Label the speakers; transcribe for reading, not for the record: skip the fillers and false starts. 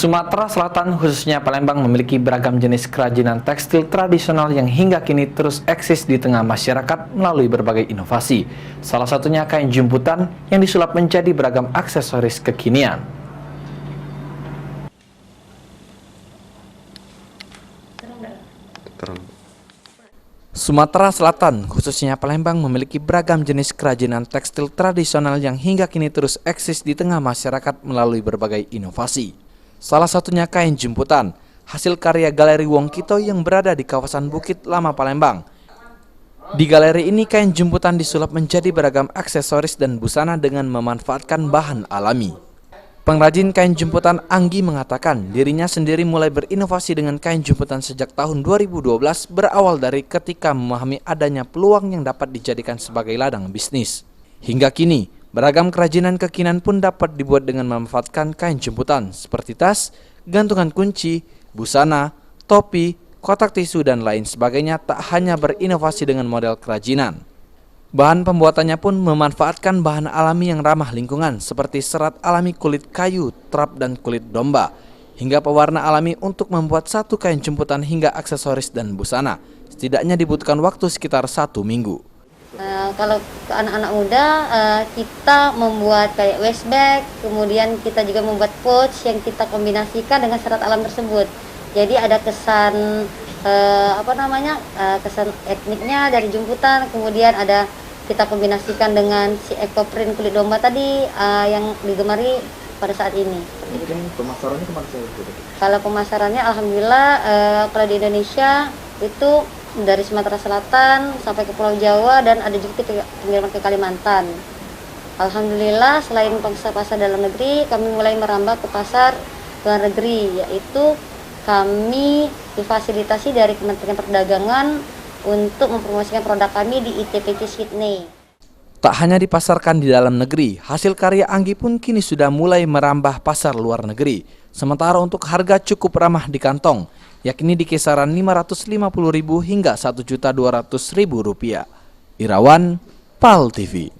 Speaker 1: Sumatera Selatan, khususnya Palembang, memiliki beragam jenis kerajinan tekstil tradisional yang hingga kini terus eksis di tengah masyarakat melalui berbagai inovasi. Salah satunya kain jumputan yang disulap menjadi beragam aksesoris kekinian. Sumatera Selatan, khususnya Palembang, memiliki beragam jenis kerajinan tekstil tradisional yang hingga kini terus eksis di tengah masyarakat melalui berbagai inovasi. Salah satunya kain jumputan, hasil karya Galeri Wong Kito yang berada di kawasan Bukit Lama Palembang. Di galeri ini kain jumputan disulap menjadi beragam aksesoris dan busana dengan memanfaatkan bahan alami. Pengrajin kain jumputan Anggi mengatakan dirinya sendiri mulai berinovasi dengan kain jumputan sejak tahun 2012 berawal dari ketika memahami adanya peluang yang dapat dijadikan sebagai ladang bisnis. Hingga kini, beragam kerajinan kekinian pun dapat dibuat dengan memanfaatkan kain jumputan seperti tas, gantungan kunci, busana, topi, kotak tisu dan lain sebagainya, tak hanya berinovasi dengan model kerajinan. Bahan pembuatannya pun memanfaatkan bahan alami yang ramah lingkungan seperti serat alami kulit kayu, trap dan kulit domba, hingga pewarna alami untuk membuat satu kain jumputan hingga aksesoris dan busana. Setidaknya dibutuhkan waktu sekitar 1 minggu.
Speaker 2: Kalau ke anak-anak muda, kita membuat kayak waist bag, kemudian kita juga membuat pouch yang kita kombinasikan dengan serat alam tersebut. Jadi ada kesan kesan etniknya dari jumputan, kemudian ada kita kombinasikan dengan si ekoprint kulit domba tadi yang digemari pada saat ini.
Speaker 3: Mungkin pemasarannya kemana saja?
Speaker 2: Kalau pemasarannya, alhamdulillah kalau di Indonesia itu dari Sumatera Selatan sampai ke Pulau Jawa dan ada juga pengiriman ke Kalimantan. Alhamdulillah selain pasar dalam negeri, kami mulai merambah ke pasar luar negeri, yaitu kami difasilitasi dari Kementerian Perdagangan untuk mempromosikan produk kami di ITPC Sydney.
Speaker 1: Tak hanya dipasarkan di dalam negeri, hasil karya Anggi pun kini sudah mulai merambah pasar luar negeri. Sementara untuk harga cukup ramah di kantong, yakni di kisaran Rp550.000 hingga Rp1.200.000. Irawan, PAL TV.